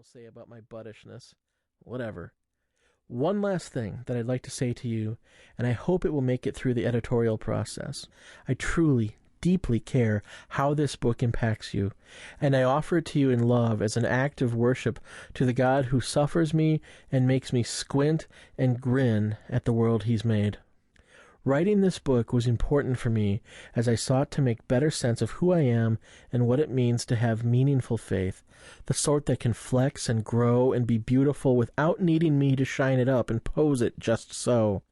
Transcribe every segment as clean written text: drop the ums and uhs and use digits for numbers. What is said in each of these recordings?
will say about my buttishness. Whatever. One last thing that I'd like to say to you, and I hope it will make it through the editorial process. I truly, deeply care how this book impacts you, and I offer it to you in love as an act of worship to the God who suffers me and makes me squint and grin at the world he's made. Writing this book was important for me as I sought to make better sense of who I am and what it means to have meaningful faith, the sort that can flex and grow and be beautiful without needing me to shine it up and pose it just so.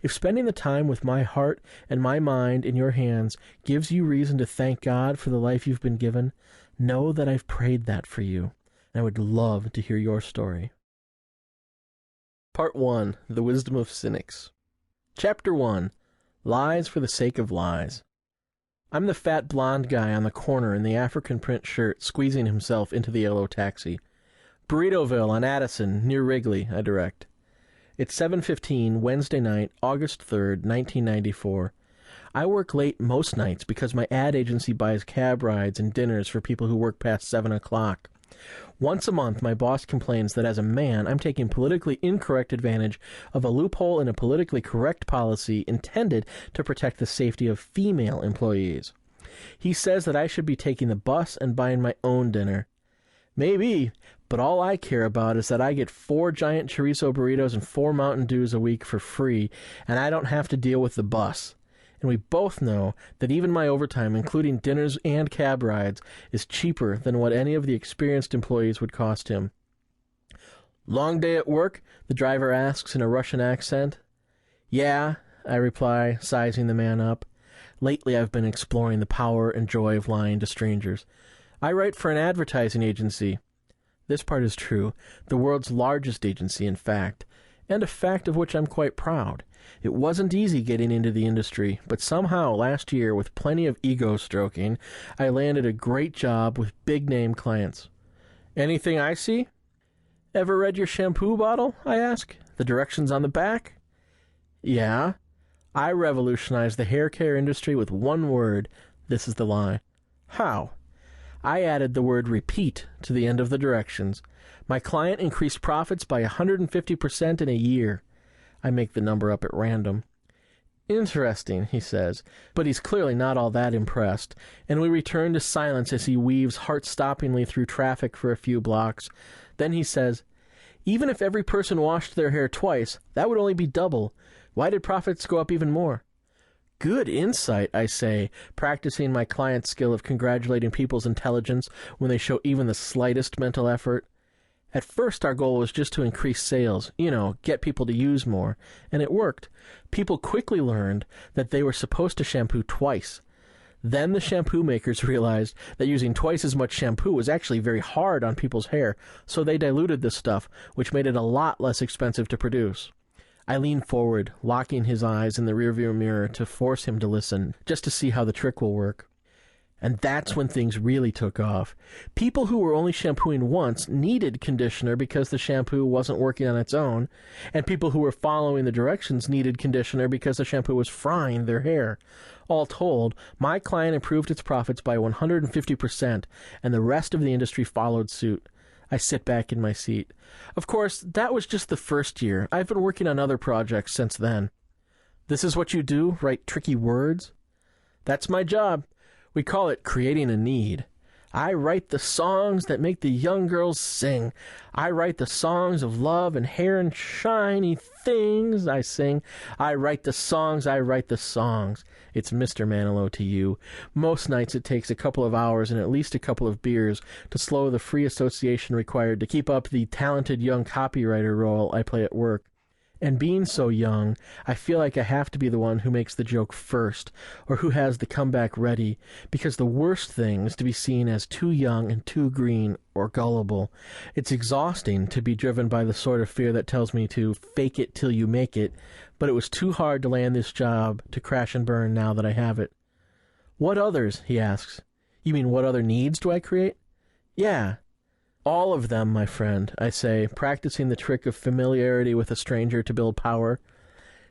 If spending the time with my heart and my mind in your hands gives you reason to thank God for the life you've been given, know that I've prayed that for you, and I would love to hear your story. Part 1. The Wisdom of Cynics. Chapter 1. Lies for the Sake of Lies. I'm the fat blonde guy on the corner in the African print shirt squeezing himself into the yellow taxi. Burritoville on Addison, near Wrigley, I direct. It's 7:15, Wednesday night, August 3rd, 1994. I work late most nights because my ad agency buys cab rides and dinners for people who work past 7 o'clock. Once a month, my boss complains that as a man, I'm taking politically incorrect advantage of a loophole in a politically correct policy intended to protect the safety of female employees. He says that I should be taking the bus and buying my own dinner. Maybe, but all I care about is that I get 4 giant chorizo burritos and 4 Mountain Dews a week for free, and I don't have to deal with the bus. And we both know that even my overtime, including dinners and cab rides, is cheaper than what any of the experienced employees would cost him. Long day at work? The driver asks in a Russian accent. Yeah, I reply, sizing the man up. Lately I've been exploring the power and joy of lying to strangers. I write for an advertising agency. This part is true, the world's largest agency, in fact, and a fact of which I'm quite proud. It wasn't easy getting into the industry, but somehow last year, with plenty of ego stroking, I landed a great job with big-name clients. Anything I see? Ever read your shampoo bottle? I ask. The directions on the back? Yeah. I revolutionized the hair care industry with one word. This is the lie. How? I added the word repeat to the end of the directions. My client increased profits by 150% in a year. I make the number up at random. Interesting, he says, but he's clearly not all that impressed, and we return to silence as he weaves heart-stoppingly through traffic for a few blocks. Then he says, even if every person washed their hair twice, that would only be double. Why did profits go up even more? Good insight, I say, practicing my client's skill of congratulating people's intelligence when they show even the slightest mental effort. At first, our goal was just to increase sales, get people to use more, and it worked. People quickly learned that they were supposed to shampoo twice. Then the shampoo makers realized that using twice as much shampoo was actually very hard on people's hair, so they diluted the stuff, which made it a lot less expensive to produce. I leaned forward, locking his eyes in the rearview mirror to force him to listen, just to see how the trick will work. And that's when things really took off. People who were only shampooing once needed conditioner because the shampoo wasn't working on its own, and people who were following the directions needed conditioner because the shampoo was frying their hair. All told, my client improved its profits by 150%, and the rest of the industry followed suit. I sit back in my seat. Of course, that was just the first year. I've been working on other projects since then. This is what you do, write tricky words? That's my job. We call it creating a need. I write the songs that make the young girls sing. I write the songs of love and hair and shiny things, I sing. I write the songs. It's Mr. Manilow to you. Most nights it takes a couple of hours and at least a couple of beers to slow the free association required to keep up the talented young copywriter role I play at work. And being so young, I feel like I have to be the one who makes the joke first, or who has the comeback ready, because the worst thing is to be seen as too young and too green or gullible. It's exhausting to be driven by the sort of fear that tells me to fake it till you make it, but it was too hard to land this job to crash and burn now that I have it. What others? He asks. You mean what other needs do I create? Yeah. All of them, my friend, I say, practicing the trick of familiarity with a stranger to build power.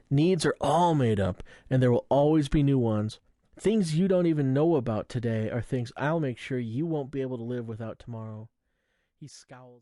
Needs are all made up, and there will always be new ones. Things you don't even know about today are things I'll make sure you won't be able to live without tomorrow. He scowls.